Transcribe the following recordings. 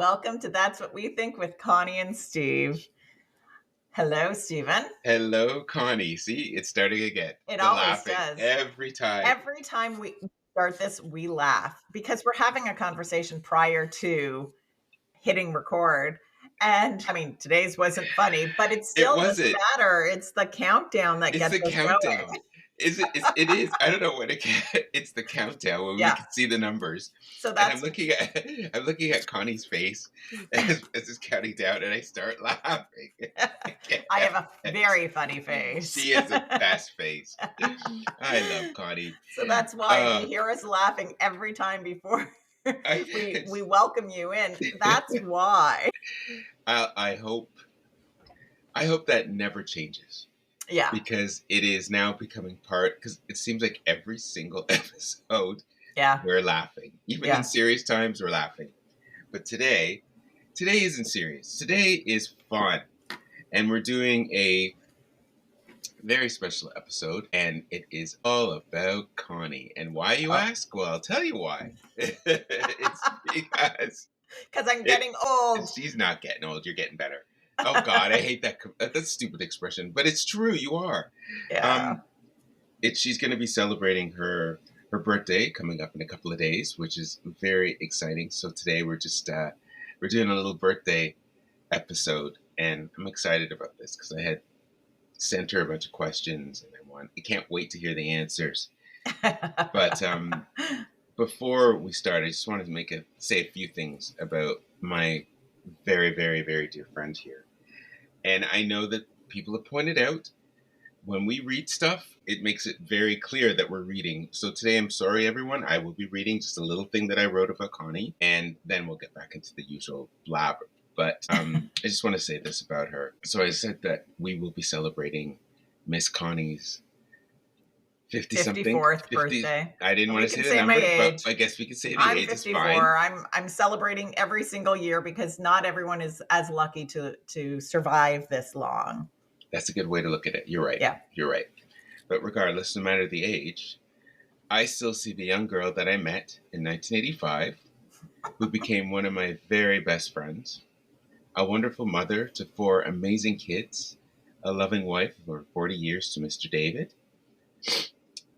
Welcome to That's What We Think with Connie and Steve. Hello, Stephen. Hello, Connie. See, it's starting again. It The always laughing does. every time. Every time we start this, we laugh because we're having a conversation prior to hitting record. And I mean, today's wasn't funny, but it It still doesn't wasn't. matter. It's the countdown that It's gets the us going. countdown. It is. I don't know what it's the countdown when we Yeah. can see the numbers. So And I'm that's looking at Connie's face as it's counting down, and I start laughing. I have a very funny face. She has the best face. I love Connie. So that's why if you hear us laughing every time before we welcome you in, that's why. I hope that never changes. Yeah. Because it is now becoming because it seems like every single episode Yeah. we're laughing. Even in serious times we're laughing. But today isn't serious. Today is fun. And we're doing a very special episode, and it is all about Connie. And why, you ask? Well, I'll tell you why. It's because I'm getting old. She's not getting old. You're getting better. Oh God, I hate that. That's a stupid expression, but it's true. You are. Yeah. She's going to be celebrating her birthday coming up in a couple of days, which is very exciting. So today we're just we're doing a little birthday episode, and I'm excited about this because I had sent her a bunch of questions, and I can't wait to hear the answers. But before we start, I just wanted to say a few things about my very, very, very dear friend here. And I know that people have pointed out when we read stuff, it makes it very clear that we're reading. So today, I'm sorry, everyone. I will be reading just a little thing that I wrote about Connie, and then we'll get back into the usual blabber. But I just want to say this about her. So I said that we will be celebrating Miss Connie's 54th birthday. I didn't want to say the number, but I guess we could say the I'm age. 54. It's fine. I'm celebrating every single year because not everyone is as lucky to survive this long. That's a good way to look at it. You're right. Yeah. You're right. But regardless, no matter the age, I still see the young girl that I met in 1985, who became one of my very best friends, a wonderful mother to 4 amazing kids, a loving wife of over 40 years to Mr. David,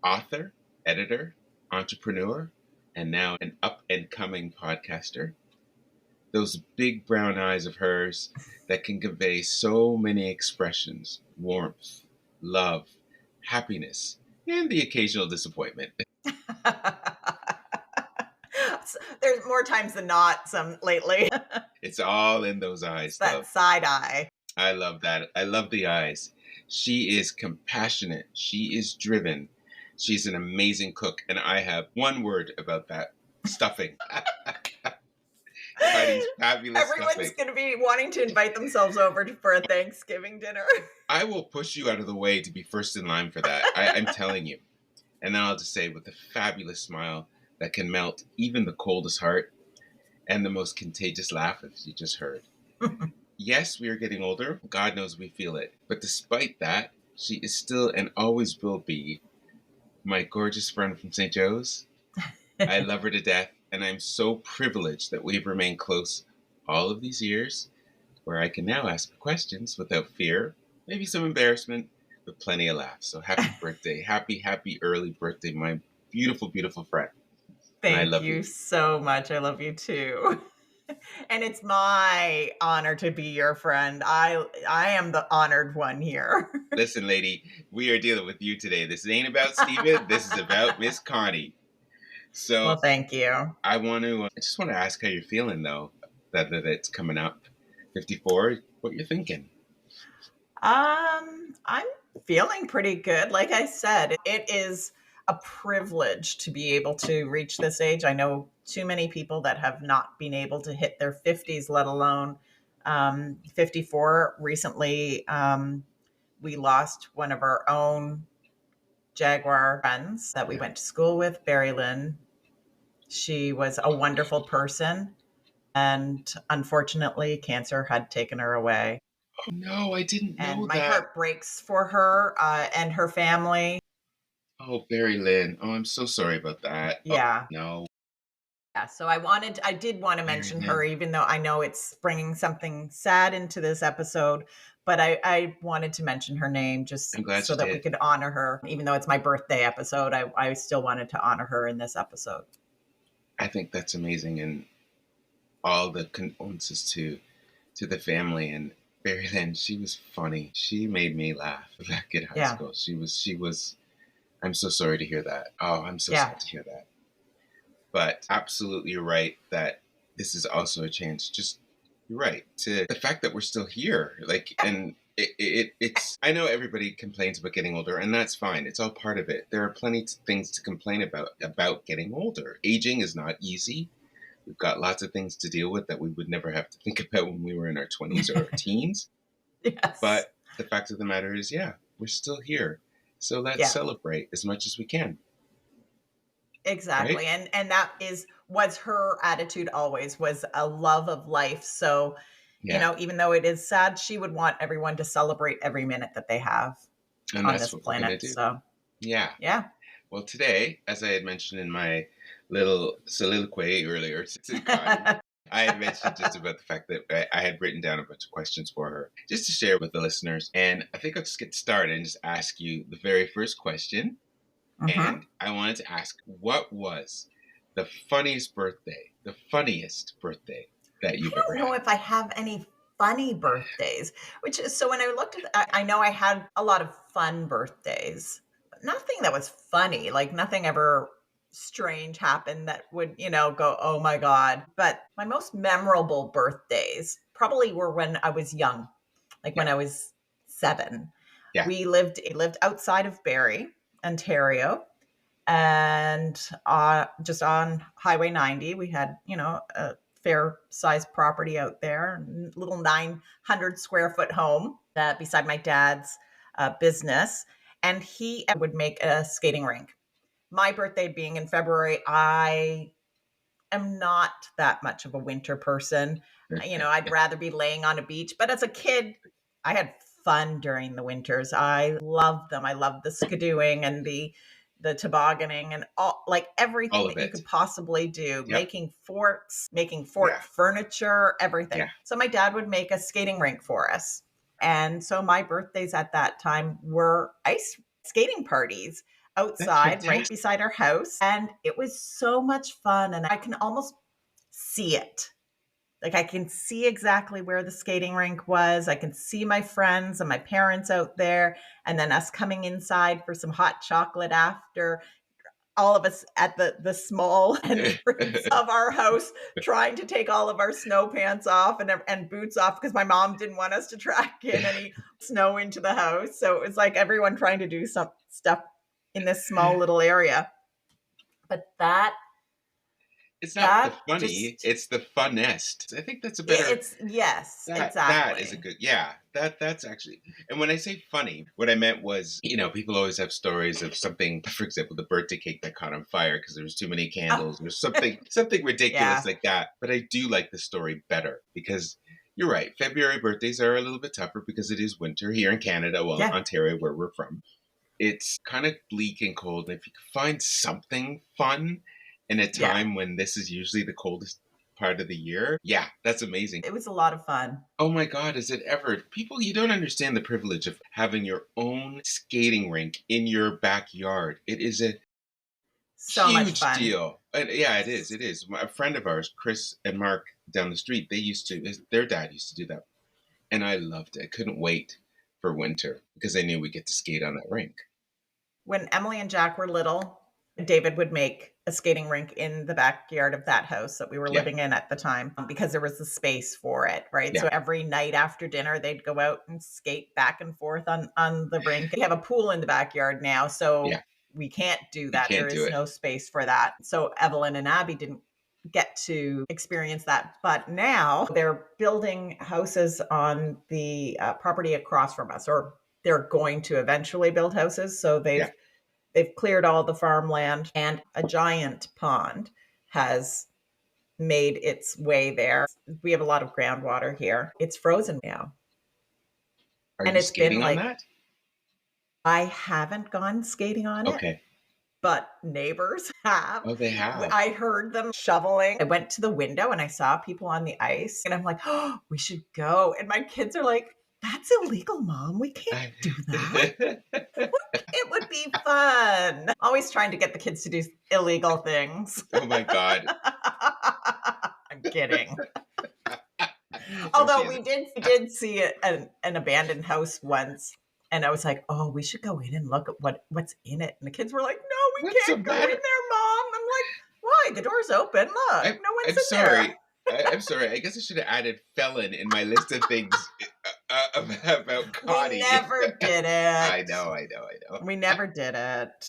author, editor, entrepreneur, and now an up-and-coming podcaster. Those big brown eyes of hers that can convey so many expressions: warmth, love, happiness, and the occasional disappointment. There's more times than not some lately. It's all in those eyes, though. That side eye. I love that. I love the eyes. She is compassionate. She is driven. She's an amazing cook. And I have one word about that: stuffing. Fabulous. Everyone's going to be wanting to invite themselves over for a Thanksgiving dinner. I will push you out of the way to be first in line for that. I'm telling you. And then I'll just say, with a fabulous smile that can melt even the coldest heart, and the most contagious laugh, as you just heard. Yes, we are getting older. God knows we feel it. But despite that, she is still and always will be my gorgeous friend from St. Joe's. I love her to death. And I'm so privileged that we've remained close all of these years, where I can now ask her questions without fear, maybe some embarrassment, but plenty of laughs. So happy birthday. Happy early birthday, my beautiful, beautiful friend. Thank you so much. I love you too. And it's my honor to be your friend. I am the honored one here. Listen, lady, we are dealing with you today. This ain't about Steven. This is about Miss Connie. So, well, thank you. I just want to ask how you're feeling, though, that it's coming up. 54, what you're thinking? I'm feeling pretty good. Like I said, it is a privilege to be able to reach this age. I know too many people that have not been able to hit their 50s, let alone 54. Recently, we lost one of our own Jaguar friends that we went to school with, Barry Lynn. She was a wonderful person, and unfortunately, cancer had taken her away. Oh, no, I didn't know and that. My heart breaks for her and her family. Oh, Barry Lynn. Oh, I'm so sorry about that. Yeah. Oh, no. Yeah, so I did want to Very mention her, good. even though I know it's bringing something sad into this episode. But I wanted to mention her name just I'm glad so you that we did. could honor her. Even though it's my birthday episode, I still wanted to honor her in this episode. I think that's amazing, and all the condolences to the family. And Barry Lynn, she was funny. She made me laugh back in high Yeah, school. She was. I'm so sorry to hear that. Oh, I'm so yeah, sad to hear that. But absolutely, you're right that this is also a chance. Just you're right to the fact that we're still here. Like, and it's. I know everybody complains about getting older, and that's fine. It's all part of it. There are plenty of things to complain about getting older. Aging is not easy. We've got lots of things to deal with that we would never have to think about when we were in our 20s or our teens. yes, But the fact of the matter is, yeah, we're still here. So let's yeah. celebrate as much as we can, right? Exactly. And that is was her attitude always was a love of life. So, Yeah. even though it is sad, she would want everyone to celebrate every minute that they have And on that's this what we're going planet. to do. So, Yeah. yeah. Well, today, as I had mentioned in my little soliloquy earlier to Connie, I had mentioned just about the fact that I had written down a bunch of questions for her just to share with the listeners. And I think I'll just get started and just ask you the very first question. Mhm. And I wanted to ask, what was the funniest birthday that I you've ever don't know had? if I have any funny birthdays, which is so when I looked at I know I had a lot of fun birthdays, but nothing that was funny, like nothing ever strange happened that would, go, "Oh my god." But my most memorable birthdays probably were when I was young, like Yeah. when I was 7. Yeah. We lived outside of Barrie, Ontario, and just on Highway 90, we had a fair sized property out there, little 900 square foot home beside my dad's business, and he would make a skating rink. My birthday being in February, I am not that much of a winter person. I'd rather be laying on a beach. But as a kid, I had fun during the winters. I loved them. I loved the skidooing and the tobogganing and all like All everything of that you it. could possibly do, Yep. making forts, making fort Yeah. furniture, Yeah. everything. So my dad would make a skating rink for us. And so my birthdays at that time were ice skating parties That's outside right fantastic. beside our house. And it was so much fun. And I can almost see it. Like I can see exactly where the skating rink was. I can see my friends and my parents out there, and then us coming inside for some hot chocolate after. All of us at the small entrance of our house, trying to take all of our snow pants off and boots off because my mom didn't want us to track in any snow into the house. So it was like everyone trying to do some stuff in this small little area. But that It's not the that funny, just it's the funnest. I think that's a better it's yes, that is a exactly. good, yeah. That's actually, and when I say funny, what I meant was, people always have stories of something, for example, the birthday cake that caught on fire because there was too many Oh, candles or something ridiculous yeah, like that. But I do like the story better because you're right. February birthdays are a little bit tougher because it is winter here in Canada, well, yeah, Ontario, where we're from. It's kind of bleak and cold. And if you could find something fun in a yeah. time when this is usually the coldest part of the year, yeah, that's amazing. It was a lot of fun. Oh my God, is it ever? People, you don't understand the privilege of having your own skating rink in your backyard. It is a So much huge fun. deal. And yeah, it is. It is. A friend of ours, Chris and Mark down the street, their dad used to do that. And I loved it. I couldn't wait for winter because I knew we'd get to skate on that rink. When Emily and Jack were little, David would make a skating rink in the backyard of that house that we were Yeah, living in at the time because there was the space for it, right? yeah, So every night after dinner, they'd go out and skate back and forth on the rink. We have a pool in the backyard now, yeah. so we can't do You that. There can't do is it. no space for that. So Evelyn and Abby didn't get to experience that. But now they're building houses on the property across from us, or they're going to eventually build houses. So Yeah. they've cleared all the farmland, and a giant pond has made its way there. We have a lot of groundwater here. It's frozen now. Are And you it's been skating on like, that? I haven't gone skating on it, Okay. but neighbors have. Oh, they have. I heard them shoveling. I went to the window and I saw people on the ice, and I'm like, "Oh, we should go." And my kids are like, "That's illegal, Mom. We can't do that." It would be fun. Always trying to get the kids to do illegal things. Oh my God. I'm kidding. No, she Although we isn't. did see an abandoned house once, and I was like, "Oh, we should go in and look at what's in it." And the kids were like, "No, we What's the can't go in matter? there, Mom." I'm like, "Why? The door's open. Look, I, no one's I'm in there." sorry. I'm sorry. I guess I should have added felon in my list of things about We Connie. never did I it. know, I know, I know. We never did it.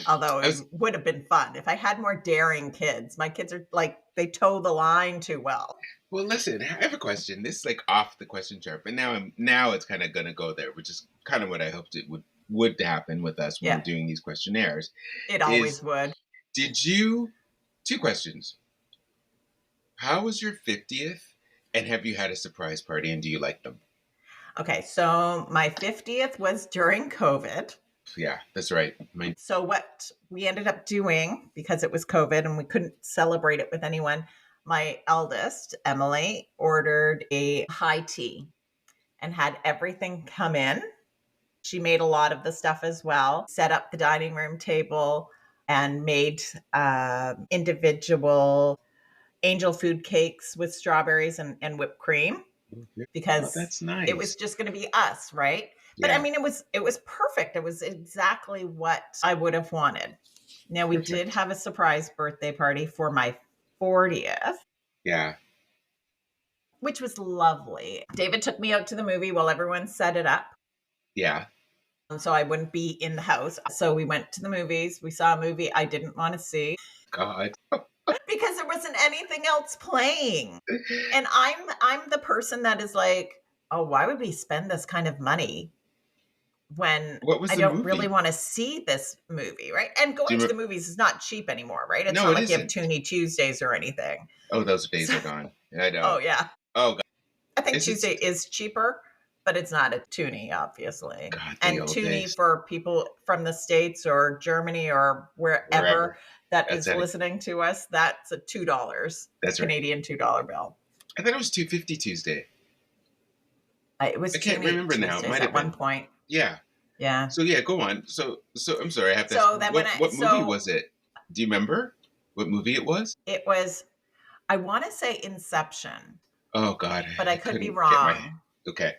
Although I it was would have been fun if I had more daring kids. My kids are like they toe the line too well. Well, listen. I have a question. This is like off the question chart, but now it's kind of gonna go there, which is kind of what I hoped it would happen with us when we're Yeah, doing these questionnaires. it Is always would. did you two questions? How was your 50th, and have you had a surprise party, and do you like them? Okay, so my 50th was during COVID. Yeah, that's right. Mine. So what we ended up doing, because it was COVID and we couldn't celebrate it with anyone, my eldest, Emily, ordered a high tea and had everything come in. She made a lot of the stuff as well, set up the dining room table and made individual angel food cakes with strawberries and whipped cream Oh, because that's it was nice. just going to be us, right? But I Yeah, mean, it was perfect. It was exactly what I would have wanted. Now we did perfect. have a surprise birthday party for my 40th, Yeah, which was lovely. David took me out to the movie while everyone set it up. yeah. So I wouldn't be in the house. So we went to the movies. We saw a movie I didn't want to see God. because there wasn't anything else playing. And I'm the person that is like, "Oh, why would we spend this kind of money when What was I the don't really movie? want to see this movie?" Right? And Do going you to the remember? movies is not cheap anymore, right? It's No, not it like you have isn't. Toonie Tuesdays or anything. Oh, those days So, are gone. I oh know. yeah. Oh God, I think is it? Tuesday is cheaper, but it's not a toonie, obviously. God, the And old toonie days. for people from the States or Germany or wherever Wherever. that That's is it. listening to us, that's a $2, a That's right. Canadian $2 bill. I thought it was 250 Tuesday. It I was can't toonie remember now. It Tuesdays might at have one been. point. Yeah. Yeah. So yeah, go on. So I'm sorry. I have to ask. So then What movie was it? Do you remember what movie it was? it was, I want to say Inception, Oh God, but I I could be couldn't get my. wrong. Okay,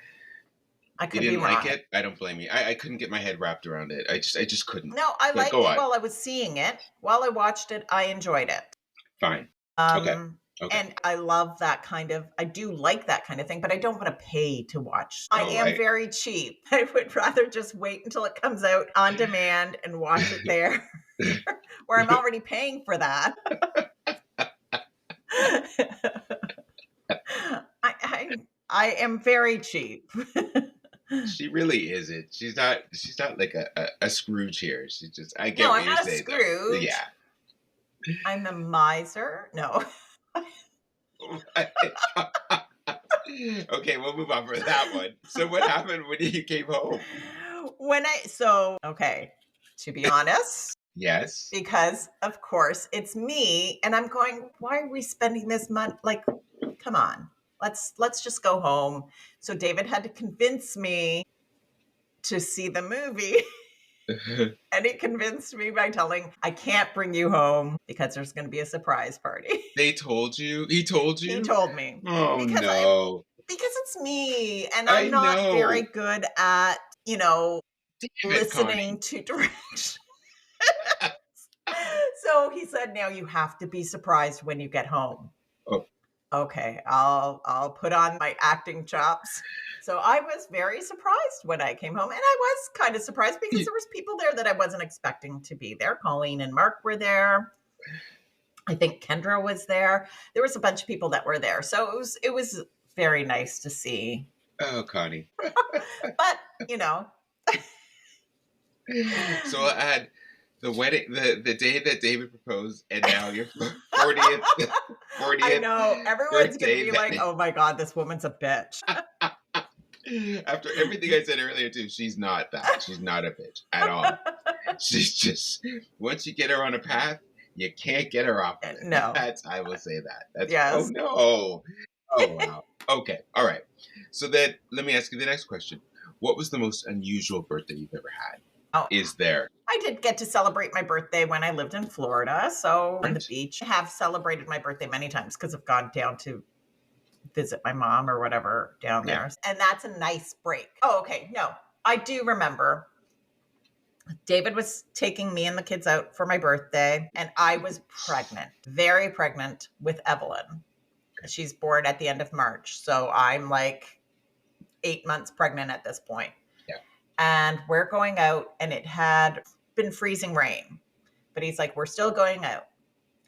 I you could be didn't like wrong. it. I don't blame you. I couldn't get my head wrapped around it. I just couldn't. No, I But liked go it on. while I was seeing it. While I watched it, I enjoyed it. Fine. Okay. Um, Okay. and I love that kind of, I do like that kind of thing, but I don't want to pay to watch. I All am right. very cheap. I would rather just wait until it comes out on demand and watch it there, where I'm already paying for that. I am very cheap. She really isn't. She's not. She's not like a Scrooge here. She just. I No, get what I'm you're not a saying though. Scrooge. Yeah. I'm a miser. No. Okay, we'll move on from that one. So what happened when you came home? Okay, to be honest, Yes. because of course it's me and I'm going, why are we spending this money? Like, come on. Let's just go home. So David had to convince me to see the movie. And he convinced me by telling, I can't bring you home because there's going to be a surprise party. They told you. He told He you. told me Oh because I no. because it's me and I I'm not very know. good at, Damn it, Connie. listening to directions. So he said, now you have to be surprised when you get home. Oh, Okay, I'll put on my acting chops. So I was very surprised when I came home, and I was kind of surprised because there was people there that I wasn't expecting to be there. Colleen and Mark were there. I think Kendra was there. There was a bunch of people that were there. So it was very nice to see. oh, Connie. But, you know, So I had the wedding, the day that David proposed, and now your 40th I 40th know everyone's going to birthday. be like, "Oh my god, this woman's a bitch." After everything I said earlier too, she's not that. She's not a bitch at all. She's just, once you get her on a path, you can't get her off of it. No. That's, I will say that. That's, oh Yes. no. Oh wow. Okay. All right. So then let me ask you the next question. What was the most unusual birthday you've ever had? Oh, Is there? I did get to celebrate my birthday when I lived in Florida. So on the Right? beach, I have celebrated my birthday many times because I've gone down to visit my mom or whatever down Yeah. there. And that's a nice break. Oh, okay. No, I do remember David was taking me and the kids out for my birthday, and I was pregnant, very pregnant with Evelyn. She's born at the end of March. So I'm like 8 months pregnant at this point. Yeah. And we're going out, and it had been freezing rain. But he's like, we're still going out.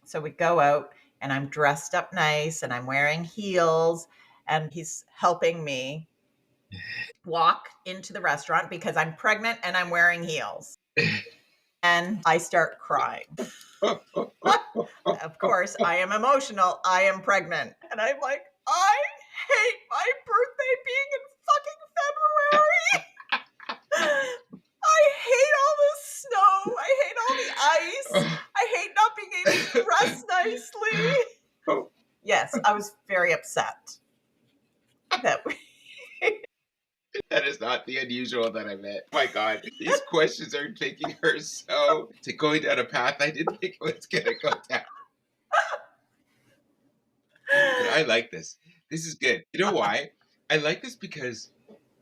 So we go out, and I'm dressed up nice, and I'm wearing heels, and he's helping me walk into the restaurant because I'm pregnant and I'm wearing heels. And I start crying. Of course, I am emotional. I am pregnant. And I'm like, I hate my birthday being in fucking February. I hate all the snow. I hate all the ice. I hate not being able to dress nicely. Yes, I was very upset that That is not the unusual that I meant. Oh my God, these questions are taking her so to going down a path I didn't think it was gonna go down. But I like this. This is good. You know why? I like this because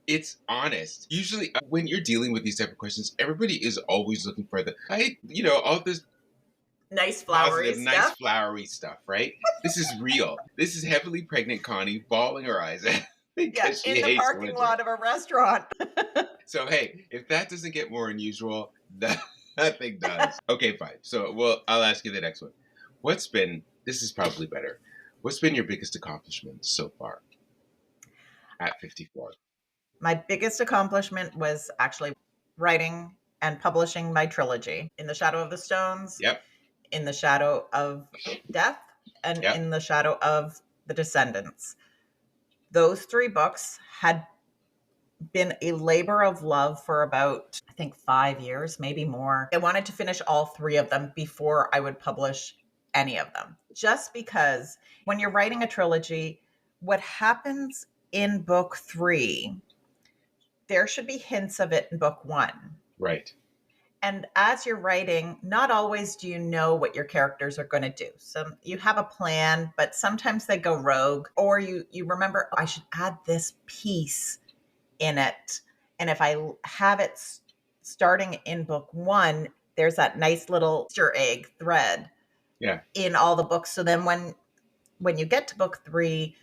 it's honest. Usually, when you're dealing with these type of questions, everybody is always looking for the, I, all this nice flowery positive, nice stuff. flowery stuff, right? This is real. This is heavily pregnant Connie bawling her eyes out Yeah, because she in the hates parking winter. lot of a restaurant. So hey, if that doesn't get more unusual, nothing does. Okay, fine. So well, I'll ask you the next one. What's been, this is probably better. What's been your biggest accomplishment so far at 54? My biggest accomplishment was actually writing and publishing my trilogy, In the Shadow of the Stones, Yep. In the Shadow of Death, and Yep. In the Shadow of the Descendants. Those three books had been a labor of love for about, I think, 5 years, maybe more. I wanted to finish all three of them before I would publish any of them. Just because when you're writing a trilogy, what happens in book three, there should be hints of it in book one. Right. And as you're writing, not always do you know what your characters are going to do. So you have a plan, but sometimes they go rogue, or you remember, oh, I should add this piece in it. And if I have it starting in book one, there's that nice little Easter egg thread Yeah. in all the books. So then when you get to book three,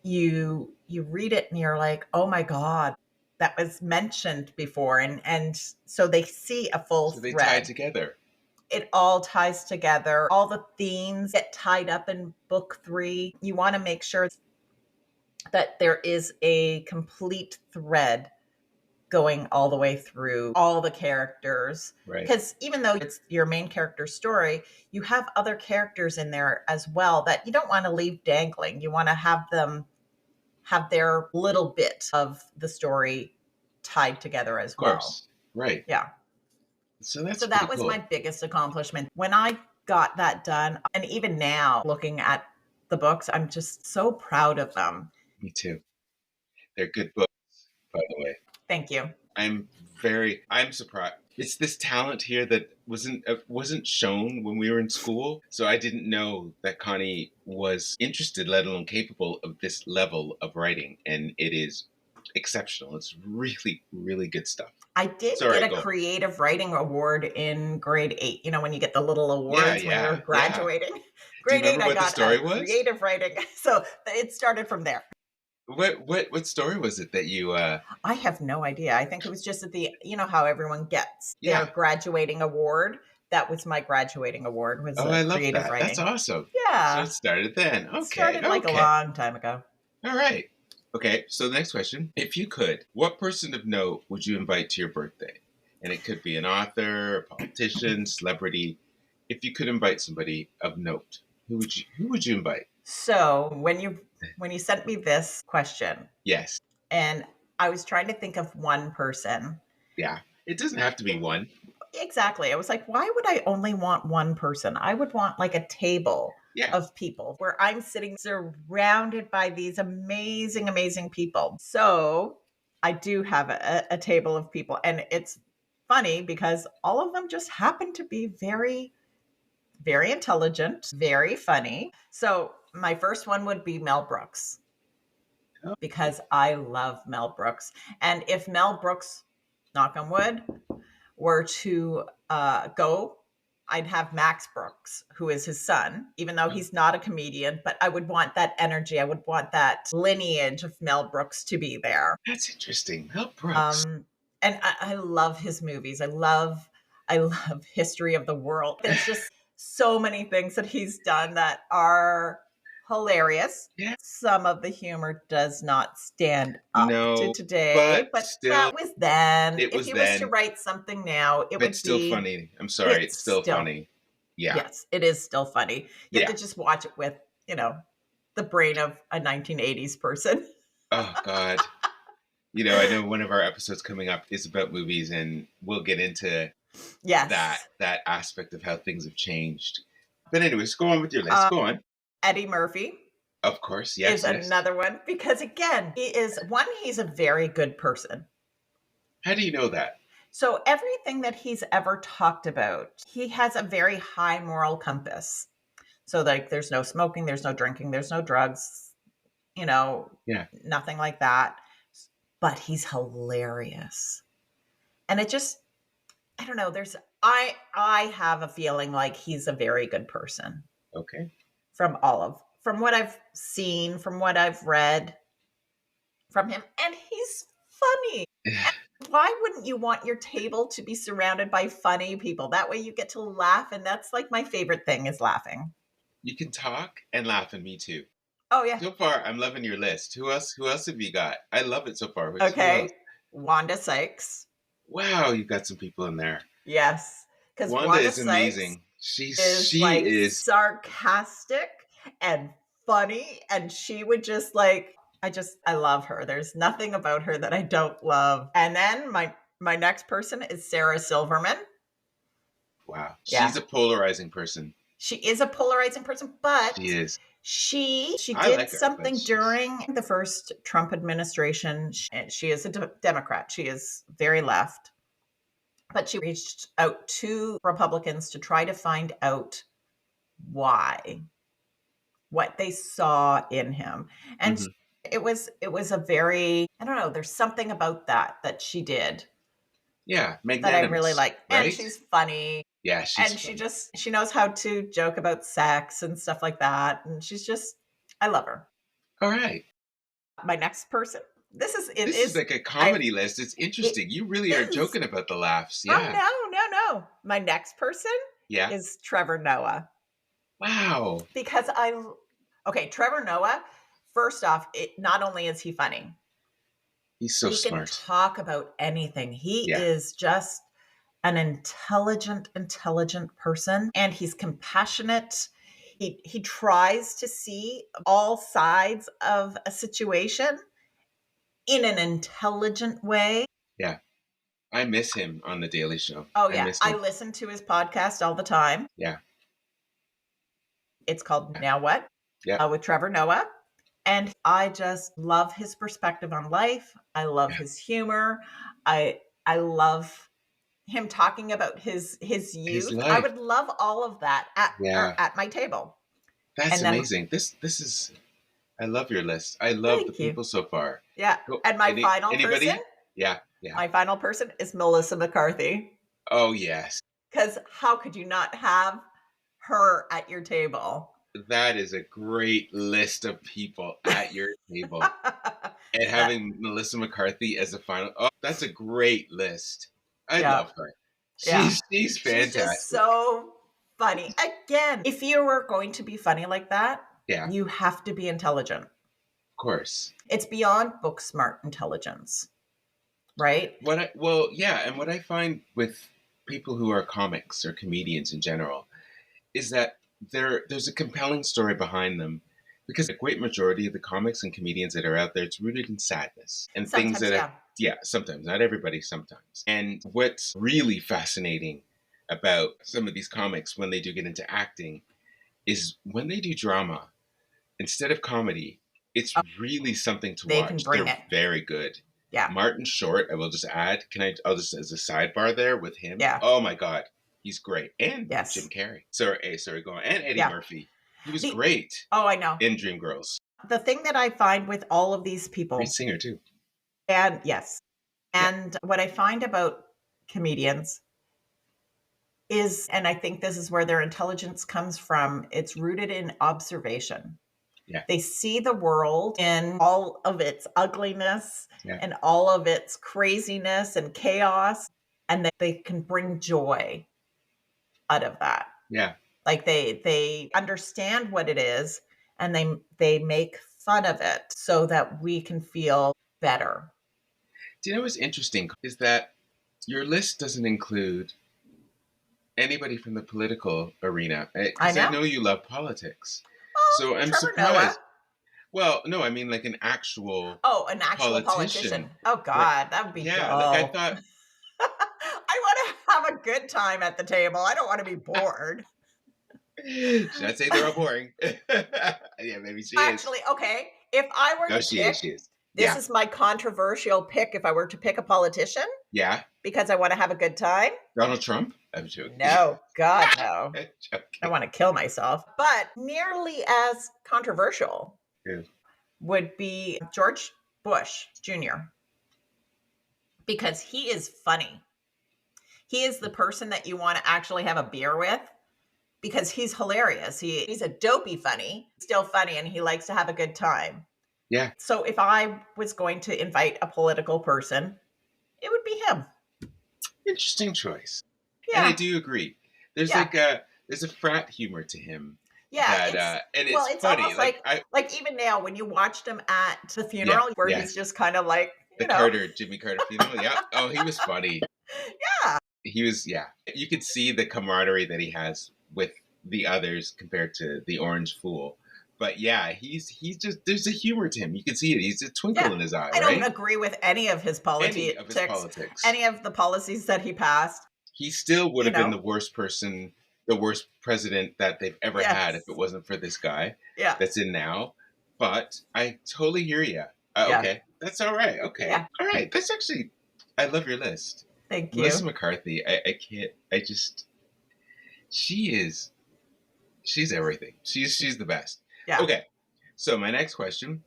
you read it and you're like, oh my God, that was mentioned before. And so they see a full So they tie thread. together. It all ties together. All the themes get tied up in book three. You want to make sure that there is a complete thread going all the way through all the characters. Right. Because even though it's your main character's story, you have other characters in there as well that you don't want to leave dangling. You want to have them have their little bit of the story tied together Of as well. course. Right. Yeah. So that's So that pretty was my cool. biggest accomplishment. When I got that done, and even now looking at the books, I'm just so proud of them. Me too. They're good books, by the way. Thank you. I'm surprised. It's this talent here that wasn't shown when we were in school. So I didn't know that Connie was interested, let alone capable of this level of writing, and it is exceptional. It's really, really good stuff. I did Sorry, get a go. creative writing award in grade eight. You know, when you get the little Yeah, awards when you're yeah, yeah. graduating. Do you Grade eight, remember I what the got a story was? creative writing. So it started from there. What story was it that you? I have no idea. I think it was just at you know how everyone gets their Yeah. graduating award. That was my graduating award, was Oh, a I love creative that. That's writing. awesome. So it Yeah. started then. It Okay. started like a Okay. long time ago. All right. Okay, so the next question. If you could, what person of note would you invite to your birthday? And it could be an author, a politician, celebrity. If you could invite somebody of note, who would you invite? So when you sent me this question, Yes. and I was trying to think of one person. Yeah. It doesn't have to be one. Exactly. I was like, why would I only want one person? I would want like a table Yeah. of people where I'm sitting surrounded by these amazing, amazing people. So I do have a table of people. And it's funny because all of them just happen to be very, very intelligent, very funny. So my first one would be Mel Brooks Oh, because I love Mel Brooks. And if Mel Brooks, knock on wood, were to go, I'd have Max Brooks, who is his son, even though he's not a comedian, but I would want that energy. I would want that lineage of Mel Brooks to be there. that's interesting. Mel Brooks. Um, and I love his movies. I love History of the World. There's just so many things that he's done that are hilarious. Yeah. Some of the humor does not stand up to No, but today, but still, that was then. it If was he was to then. write something now, it But would still be, funny. I'm sorry, it's it's still still, funny. Yeah. yes, it is still funny. You have Yeah. to just watch it with, the brain of a 1980s person. Oh God. I know one of our episodes coming up is about movies, and we'll get into that Yes. that aspect of how things have changed. But anyways, go on with your list. Um, Go on. Eddie Murphy Of course, is yes, yes. another one because again, he's a very good person. How do you know that? So everything that he's ever talked about, he has a very high moral compass. So like there's no smoking, there's no drinking, there's no drugs, you know, Yeah. nothing like that. But he's hilarious. And it just I don't know, I have a feeling like he's a very good person Okay. from what I've seen, from what I've read from him, and he's funny. And why wouldn't you want your table to be surrounded by funny people? That way you get to laugh, and that's like my favorite thing is laughing. You can talk and laugh, and me too. Oh yeah. So far, I'm loving your list. Who else? Who else have you got? I love it so far. Who else? Okay. Wanda Sykes. Wow, you've got some people in there. Yes. Because Wanda Wanda is Sykes amazing. She's is she like is. sarcastic and funny. And she would just like, I love her. There's nothing about her that I don't love. And then my next person is Sarah Silverman. Wow, she's Yeah. a polarizing person. She is a polarizing person, She but is. she I did like her, but something she's during the first Trump administration. She is a Democrat. She is very left, but she reached out to Republicans to try to find out why, what they saw in him. And hmm it was a very, I don't know, there's something about that she did yeah, that I really magnanimous, like. And right? she's funny Yeah, she's and fun. she knows how to joke about sex and stuff like that. And she's just, I love her. All right, My next person, it this is is, like a I, comedy list. It's it interesting. You really are is. joking about the laughs. Oh, Yeah, no, no, no. My next person yeah. is Trevor Noah Wow, because okay, Trevor Noah, first off, not only is he funny, he's so he can smart. talk about anything. He Yeah, is just an intelligent person and he's compassionate. He tries to see all sides of a situation in an intelligent way. yeah. I miss him on the Daily Show. Oh I yeah, miss I him. listen to his podcast all the time. Yeah, It's called yeah, Now What yeah, with Trevor Noah. And I just love his perspective on life. I love yeah. his humor. I love him talking about his His youth. I life. would love all of that Yeah, at my table. that's And then amazing. This is. I love your list. I love the thank you. people so far. Yeah. Go. And Anybody? Yeah, yeah. my final person is Melissa McCarthy. Oh yes, Because how could you not have her at your table? that is a great list of people at your table. And That having Melissa McCarthy as a final, oh, that's a great list. I yeah, love her. yeah. She's She's just fantastic. so funny. Again, if you were going to be funny like that, Yeah, of you have to be intelligent. course. It's beyond book smart intelligence, right? Yeah, and what I find with people who are comics or comedians in general is that there's a compelling story behind them, because a great majority of the comics and comedians that are out there, it's rooted in sadness and things Sometimes, that have, yeah. yeah, sometimes, not everybody, sometimes. And what's really fascinating about some of these comics when they do get into acting is when they do drama instead of comedy, it's Oh, really something to they can watch. bring They're it. very good. Yeah. Martin Short, I will just add, I'll just, as a sidebar there with him, Yeah. oh my God, he's great. And Jim Yes. Carrey. Sorry, go on. And Eddie Yeah. Murphy. He was The great Oh, I know. in Dreamgirls. The thing that I find with all of these Great people, singer, too. and yes, Yeah, and what I find about comedians is, and I think this is where their intelligence comes from, it's rooted in observation. yeah, They see the world in all of its ugliness yeah, and all of its craziness and chaos, and they can bring joy out of that. yeah. Like they understand what it is, and they make fun of it so that we can feel better. Do you know what's interesting is that your list doesn't include anybody from the political arena I because I know. know you love politics. Oh, So I'm Trevor Noah. surprised. Well, no, I mean like an actual Oh, an actual politician. politician. Oh Like, God, that would be yeah, like I dull. thought, I want to have a good time at the table. I don't want to be bored. should I say they're all boring? Yeah, maybe she is. Actually, okay, if I were No, to she is. pick, She is. this Yeah, is my controversial pick if I were to pick a politician yeah. because I want to have a good time. Donald Trump. I'm joking. No, God, no. I Joking. want to kill myself. But nearly as controversial Yeah. would be George Bush Jr. because he is funny. He is the person that you want to actually have a beer with because he's hilarious. He's a dopey funny, still funny, and he likes to have a good time. Yeah. So if I was going to invite a political person, it would be him. Interesting choice. And I Yeah. do agree. There's Yeah. like a frat humor to him Yeah, that it's and well, it's it's funny. almost Like I like even now when you watched him at the yeah, funeral where he's yes. just kind of like, The Jimmy Carter funeral. Yeah. Oh, he was funny. yeah, He was yeah. You could see the camaraderie that he has with the others compared to the Orange Fool. But yeah, he's just there's a humor to him. You can see it. He's a twinkle yeah. in his eye, I don't right? agree with any of his Any of his politics, politics. any of the policies that he passed, He still would you have been know. the worst person, the worst president that they've ever had if it Yes. wasn't for this guy Yeah. that's in now. But I totally hear you. Yeah. Okay, that's all right. Okay, Yeah. all right. That's actually, I love your list. Thank Melissa you. McCarthy. I can't. I just. She is. She's everything. She's the best. Yeah. Okay. So my next question: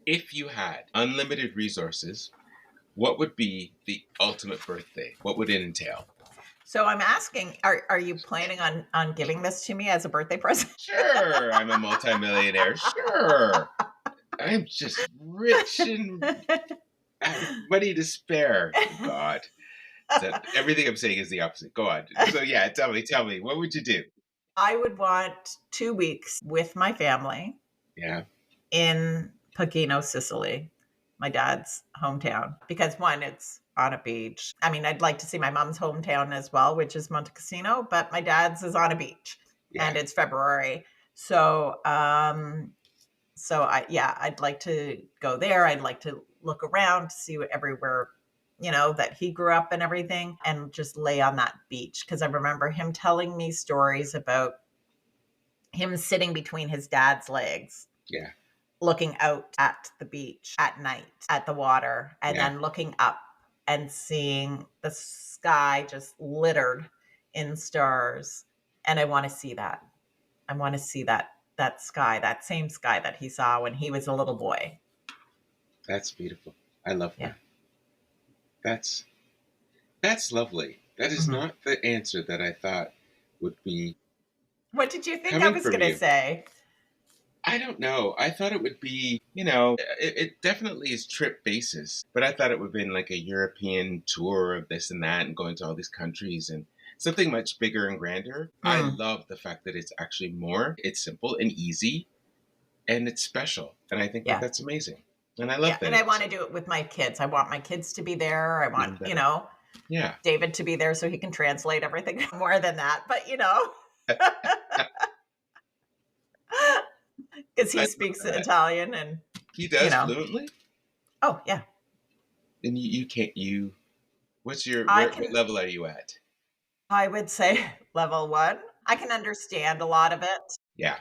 if you had unlimited resources, what would be the ultimate birthday? What would it entail? So I'm asking, are you planning on giving this to me as a birthday present? Sure, I'm a multimillionaire. Sure. I'm just rich and I have money to spare. Oh, God. So everything I'm saying is the opposite. Go on. So yeah, tell me, what would you do? I would want 2 weeks with my family Yeah, in Pagino, Sicily, my dad's hometown. Because one, it's on a beach. I mean, I'd like to see my mom's hometown as well, which is Monte Cassino, but my dad's is on a beach and yeah, it's February. So, yeah, I'd like to go there. I'd like to look around, see what everywhere, that he grew up and everything, and just lay on that beach. Because I remember him telling me stories about him sitting between his dad's legs yeah, looking out at the beach at night at the water and yeah. then looking up and seeing the sky just littered in stars, and I want to see that. I want to see that sky, that same sky that he saw when he was a little boy. That's beautiful. I love Yeah. that. That's that's lovely. That is Hmm. not the answer that I thought would be What did you think I coming was from going to you. say? I don't know. I thought it would be, it definitely is trip basis, but I thought it would have been like a European tour of this and that and going to all these countries and something much bigger and grander. I Mm, love the fact that it's actually more, it's simple and easy and it's special. And I think that yeah. that's amazing. And I Yeah. love that And I want to answer. do it with my kids. I want my kids to be there. I want, Even better. Yeah. David to be there so he can translate everything more than that. But, because he I love speaks that. Italian and, He you does know, fluently. oh, yeah. And you can't, what's I what can, level are you at? I would say level 1. I can understand a lot of it. Yeah,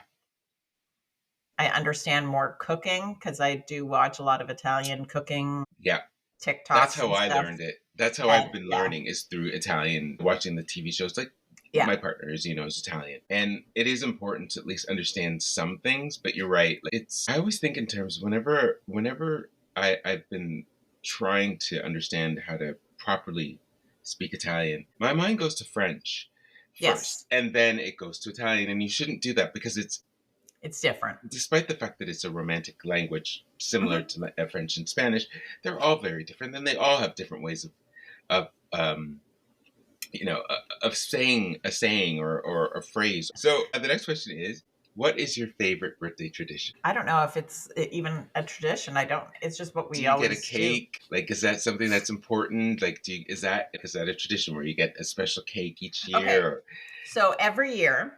I understand more cooking because I do watch a lot of Italian cooking yeah. That's TikToks how and I stuff, learned it. That's how and I've been yeah, learning is through Italian, watching the TV shows. Like yeah, my partner is, is Italian, and it is important to at least understand some things. But you're right. Like, it's I always think in terms whenever I've been trying to understand how to properly speak Italian, my mind goes to French yes, first, and then it goes to Italian, and you shouldn't do that because it's it's different. despite the fact that it's a romantic language similar Mhm. to French and Spanish, they're all very different, and they all have different ways of of saying a saying or a phrase. So the next question is, what is your favorite birthday tradition? I don't know if it's even a tradition. I don't it's just what Do we you get a always do. cake? Like, is that something that's important? Like, is that a tradition where you get a special cake each Okay, year? Or so every year,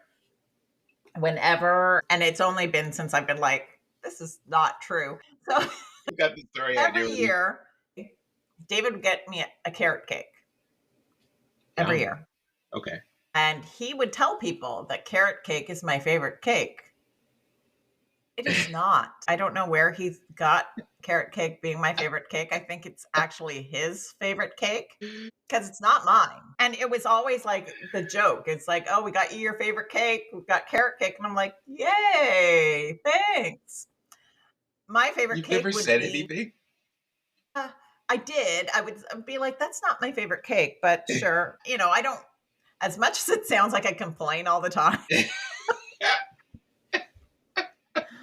whenever and it's only been since I've been like, "This is not true." So you got the story every idea? year, David would get me a carrot cake every Yum. year. Okay. And he would tell people that carrot cake is my favorite cake. It is not. I don't know where he's got carrot cake being my favorite cake. I think it's actually his favorite cake because it's not mine. And it was always like the joke. It's like, oh, we got you your favorite cake. We've got carrot cake. And I'm like, yay, thanks. My favorite You've cake never would said be, anything? I did. I would be like, that's not my favorite cake, but sure. I don't, as much as it sounds like I complain all the time,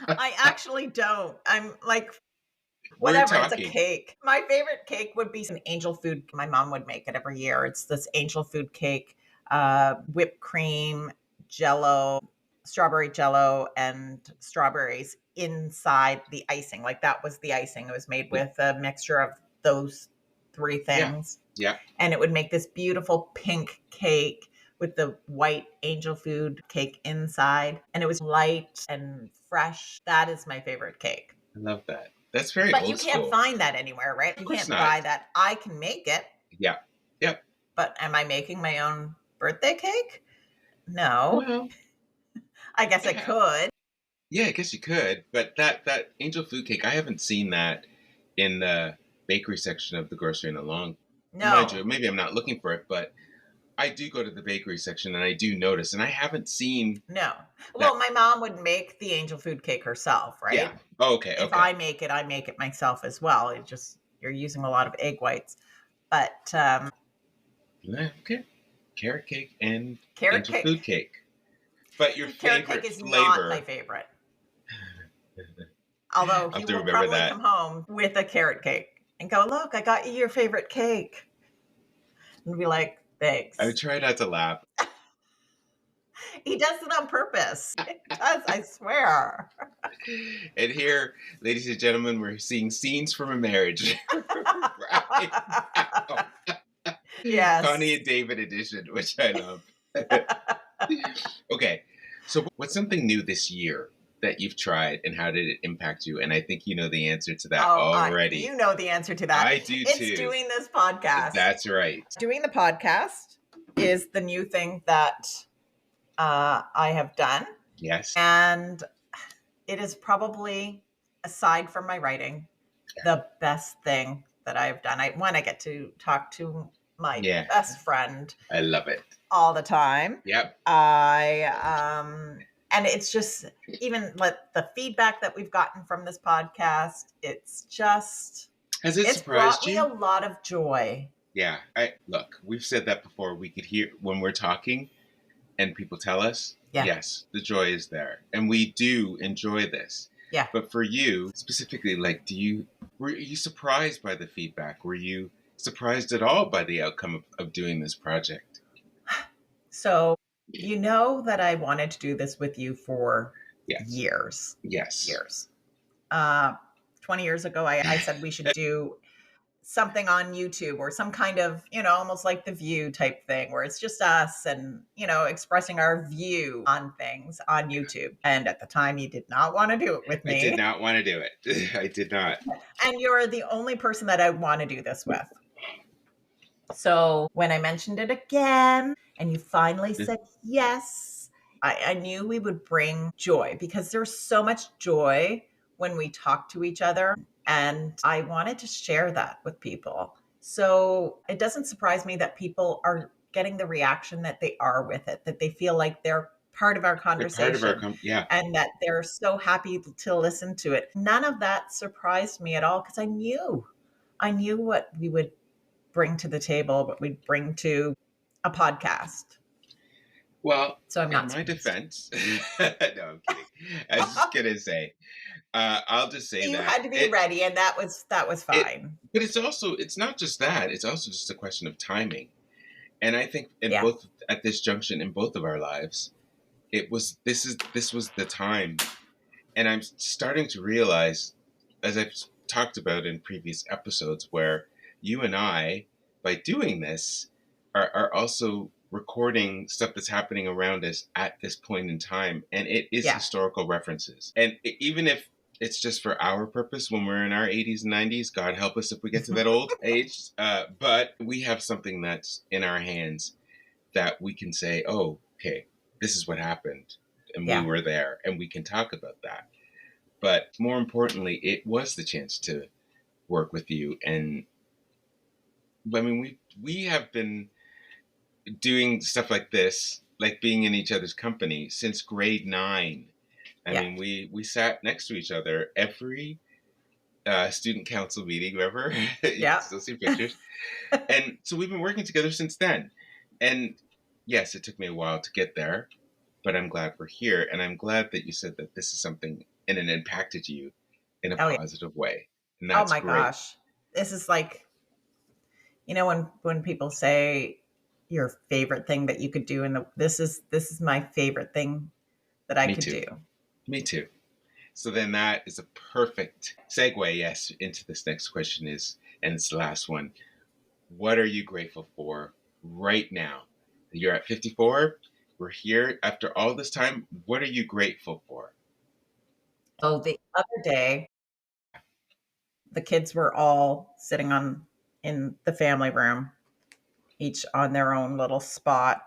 I actually don't. I'm like, We're whatever, it's a talking. cake. My favorite cake would be some angel food. My mom would make it every year. It's this angel food cake, whipped cream, jello, strawberry jello, and strawberries inside the icing. Like that was the icing. It was made Yeah. with a mixture of those three Yeah. things. Yeah. And it would make this beautiful pink cake with the white angel food cake inside. And it was light and fresh. That is my favorite cake. I love that. That's very But you old can't school. find that anywhere, right? Of You course can't not. buy that. I can make it, Yeah. Yep. but am I making my own birthday cake? No. Well, I guess I yeah. could. Yeah, I guess you could, but that angel food cake, I haven't seen that in the bakery section of the grocery in a long. Mind you, No. maybe I'm not looking for it, but I do go to the bakery section and I do notice, and I haven't seen No. that. Well, my mom would make the angel food cake herself, Yeah. right? Oh, okay. If Okay. I make it myself as well. It just you're using a lot of egg whites. But Yeah, okay. Carrot cake and carrot angel food cake cake. But your carrot cake favorite is not my flavor? favorite. Although I'll he have to will remember probably that. come home with a carrot cake and go, "Look, I got you your favorite cake." And be like, I would "Thanks." try not to laugh. He does it on purpose. It does, I swear. And here, ladies and gentlemen, we're seeing scenes from a marriage right now. Connie Yes. and David edition, which I love. Okay, so what's something new this year that you've tried, and how did it impact you? And I think you know the answer to that Oh, already. you know the answer to that. I do It's too. doing this podcast. That's right. Doing the podcast is the new thing that I have done. Yes. And it is probably, aside from my writing, the best thing that I've done. I get to talk to my Yeah, best friend I love it. all the time. Yep. And it's just even like the feedback that we've gotten from this podcast, Has it it's brought surprised me a you? lot of joy. Yeah. I look. We've said that before. We could hear when we're talking, and people tell us, Yeah. yes, the joy is there, and we do enjoy this. Yeah. But for you specifically, like, were you surprised by the feedback? Were you surprised at all by the outcome of doing this project? So, you know that I wanted to do this with you for Yes. years, Yes. years. Uh, 20 years ago, I said we should do something on YouTube or some kind of, almost like the View type thing where it's just us and, expressing our view on things on YouTube. And at the time, you did not want to do it with I did me. not want to do it. I did not. And you're the only person that I want to do this with. So when I mentioned it again and you finally said yes, I knew we would bring joy because there's so much joy when we talk to each other. And I wanted to share that with people. So it doesn't surprise me that people are getting the reaction that they are with it, that they feel like they're part of our They're part of our conversation yeah. and that they're so happy to listen to it. None of that surprised me at all because I knew what we would bring to the table, what we'd bring to a podcast. Well, So I'm in not my surprised. defense, no, I'm kidding. I was just gonna say, I'll just say You that had to be ready, and that was it, fine. but it's not just that. It's also just a question of timing. And I think in Yeah, both at this junction in both of our lives, this was the time. And I'm starting to realize, as I've talked about in previous episodes, where you and I, by doing this, are also recording stuff that's happening around us at this point in time. And it is yeah, historical references. And even if it's just for our purpose when we're in our 80s and 90s, God help us if we get to that old age. But we have something that's in our hands that we can say, oh, okay, this is what happened. And we yeah. were there, and we can talk about that. But more importantly, it was the chance to work with you. And I mean, we have been doing stuff like this, like being in each other's company since grade 9. I Yeah, mean, we sat next to each other every student council meeting. Remember, you can yeah. still see pictures. And so we've been working together since then. And yes, it took me a while to get there, but I'm glad we're here. And I'm glad that you said that this is something and it impacted you in a Oh yeah. positive way. And Oh that's my great. gosh. This is like, when people say your favorite thing that you could do in the this is my favorite thing that I Me could too. do. Me too. So then that is a perfect segue, yes, into this next question is, and it's the last one. What are you grateful for right now? You're at 54. We're here after all this time. What are you grateful for? So the other day, the kids were all sitting on in the family room, each on their own little spot,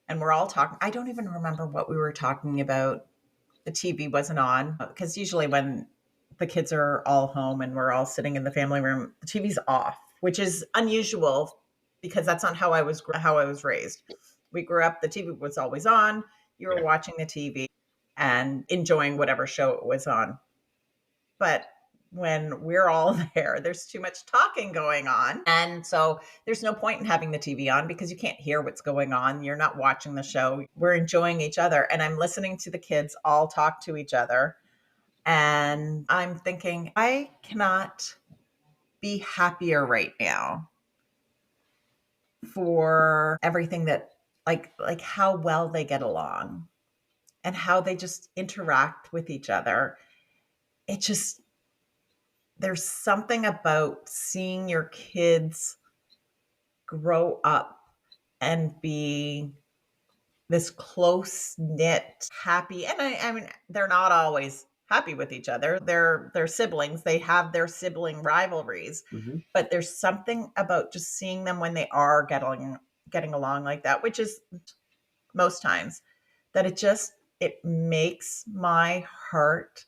and we're all talking. I don't even remember what we were talking about. The TV wasn't on because usually when the kids are all home and we're all sitting in the family room, the TV's off, which is unusual because that's not how I was raised. We grew up, the TV was always on. You were Yeah. watching the TV and enjoying whatever show it was on. But when we're all there, there's too much talking going on. And so there's no point in having the TV on because you can't hear what's going on. You're not watching the show. We're enjoying each other. And I'm listening to the kids all talk to each other. And I'm thinking, I cannot be happier right now for everything that like how well they get along and how they just interact with each other. It just there's something about seeing your kids grow up and be this close knit, happy. And I mean, they're not always happy with each other. They're siblings. They have their sibling rivalries, Hmm. but there's something about just seeing them when they are getting along like that, which is most times that it makes my heart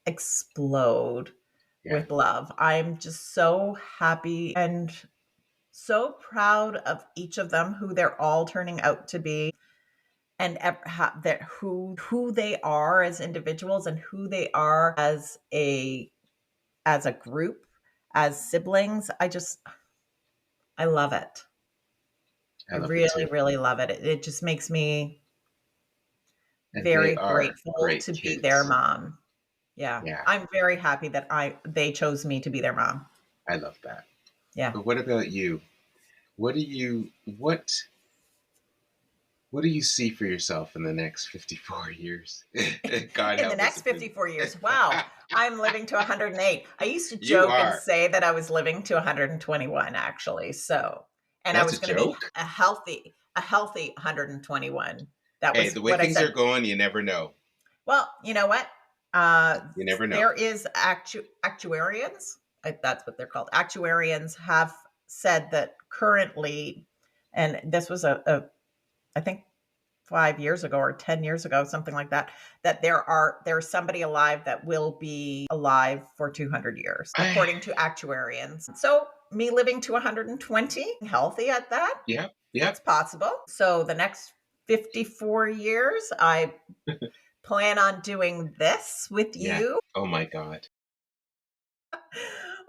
explode Yeah. with love. I'm just so happy and so proud of each of them, who they're all turning out to be, and that who they are as individuals and who they are as a group, as siblings. I love it. I I love it really, too. really love it. It just makes me And they very are grateful great to be their kids. mom. Yeah, Yeah. I'm very happy that I they chose me to be their mom. I love that. Yeah. But what about you? What do you, what do you see for yourself in the next 54 years? God In the help us next if we. 54 years. Wow. I'm living to 108. I used to You joke and are. say that I was living to 121 actually. So, and I That's a was going to be joke. a healthy 121. That Hey, was the way what I things are said. going, you never know. Well, you know what? Uh, You never know. there is actuarians. That's what they're called. Actuarians have said that currently, and this was I think 5 years ago or 10 years ago, something like that, that there's somebody alive that will be alive for 200 years, I, according to actuarians. So me living to 120, healthy at that, yeah, yeah, it's possible. So the next 54 years, I plan on doing this with yeah. you. Oh my God.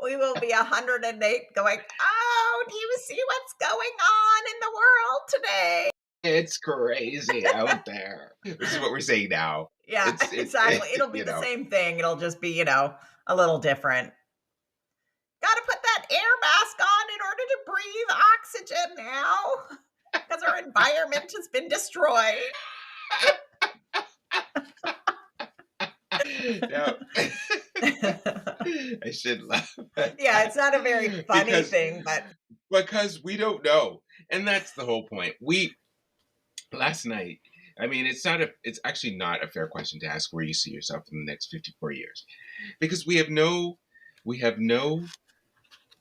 We will be 108 going, oh, do you see what's going on in the world today? It's crazy out there. Which is what we're saying now. Yeah, exactly. It'll be You the know, same thing. It'll just be, a little different. Got to put that air mask on in order to breathe oxygen now because our environment has been destroyed. no, I should laugh at Yeah, that it's not a very funny because thing, but we don't know, and that's the whole point. We last night. I mean, it's actually not a fair question to ask where you see yourself in the next 54 years, because we have no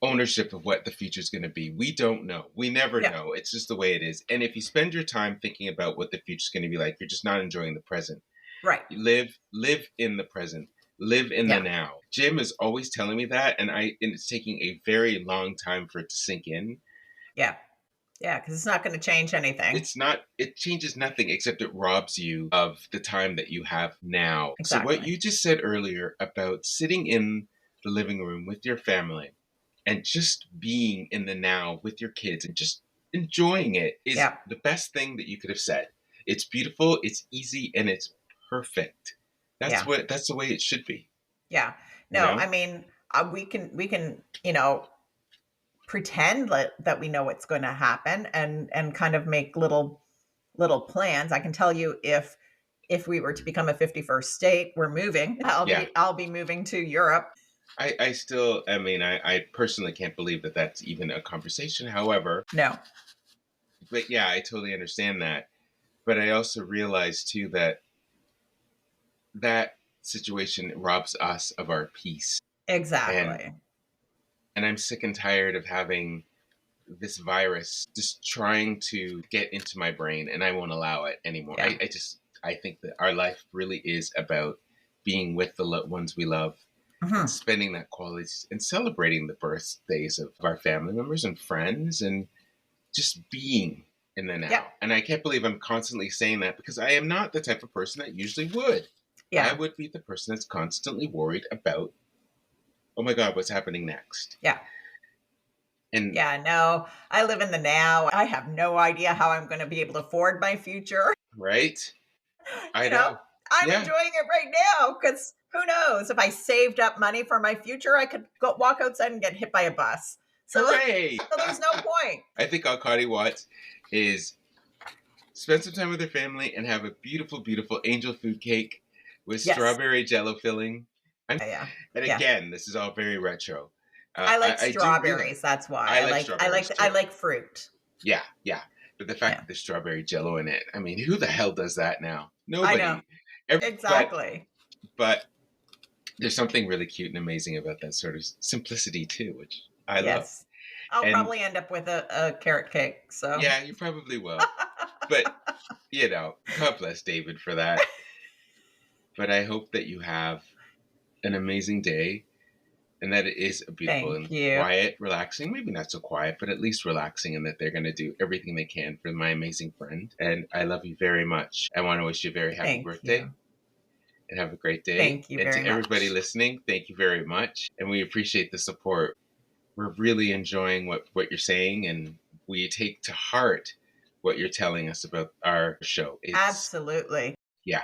ownership of what the future is going to be. We don't know. We never yeah, know. It's just the way it is. And if you spend your time thinking about what the future is going to be like, you're just not enjoying the present. right. You live in the present. Live in the Yeah, now. Jim is always telling me that, and it's taking a very long time for it to sink in. yeah, yeah, because it's not going to change anything. It's not. It changes nothing except it robs you of the time that you have now. So what Exactly. you just said earlier about sitting in the living room with your family and just being in the now with your kids and just enjoying it is Yeah, the best thing that you could have said. It's beautiful, it's easy, and it's perfect. yeah, That's the way it should be, yeah. you No, know? I mean, we can, pretend that we know what's going to happen and kind of make little plans. I can tell you if we were to become a 51st state, we're moving. Yeah. I'll be moving to Europe. I still, I mean, I personally can't believe that that's even a conversation. However, No. but yeah, I totally understand that. But I also realize too that that situation robs us of our peace. And Exactly. I'm sick and tired of having this virus just trying to get into my brain, and I won't allow it anymore. Yeah. I think that our life really is about being with the ones we love and Mhm. spending that quality and celebrating the birthdays of our family members and friends and just being in the Yep. now. And I can't believe I'm constantly saying that because I am not the type of person that usually would. I Yeah. would be the person that's constantly worried about, oh my God, what's happening next? Yeah. And Yeah, no. I live in the now. I have no idea how I'm going to be able to afford my future. right? I You know, know. I'm Yeah. enjoying it right now because who knows? If I saved up money for my future, I could go walk outside and get hit by a bus. So, Hooray! so there's no point. I think all Connie wants is spend some time with her family and have a beautiful, beautiful angel food cake with Yes. strawberry jello filling. Yeah. And Yeah. again, this is all very retro. I like I do realize strawberries. That's why I like strawberries I too. like fruit. Yeah, yeah. But the fact Yeah. that there's strawberry jello in it, I mean, who the hell does that now? I know. Nobody. But Exactly. but there's something really cute and amazing about that sort of simplicity too, which I love. Yes. I'll And probably end up with a carrot cake. So yeah, you probably will. But God bless David for that. But I hope that you have an amazing day and that it is a beautiful thank and you. quiet, relaxing, maybe not so quiet, but at least relaxing, and that they're going to do everything they can for my amazing friend. And I love you very much. I want to wish you a very happy Thank birthday you. and have a great day. Thank you And very to everybody much. listening, thank you very much. And we appreciate the support. We're really enjoying what you're saying, and we take to heart what you're telling us about our show. It's, Absolutely. yeah,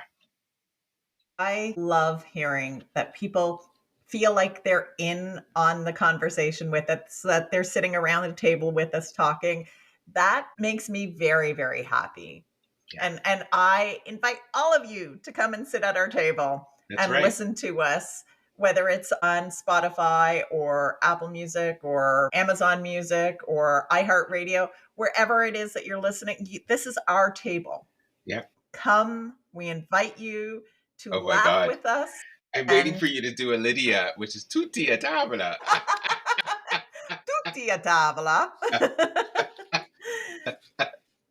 I love hearing that people feel like they're in on the conversation with us, that they're sitting around the table with us talking. That makes me very, very happy. yeah, And I invite all of you to come and sit at our table that's and right. listen to us, whether it's on Spotify or Apple Music or Amazon Music or iHeartRadio, wherever it is that you're listening. This is our table. Yeah. Come, we invite you to Oh my laugh God. with us I'm waiting and for you to do a Lydia, which is tutti a tavola. metti a tavola.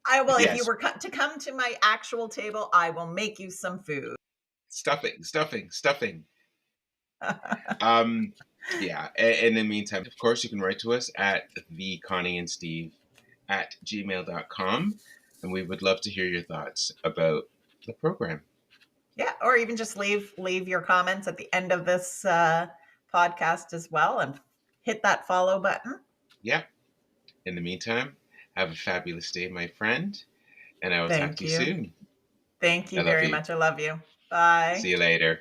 I will, if you Yes, were to come to my actual table, I will make you some food. stuffing, stuffing, stuffing. Um, yeah. In the meantime, of course, you can write to us at the Connie and Steve at gmail.com, and we would love to hear your thoughts about the program. Yeah, or even just leave your comments at the end of this podcast as well, and hit that follow button. Yeah. In the meantime, have a fabulous day, my friend, and I will talk Thank to you you. soon. Thank I you love very you. much. I love you. See Bye. you later.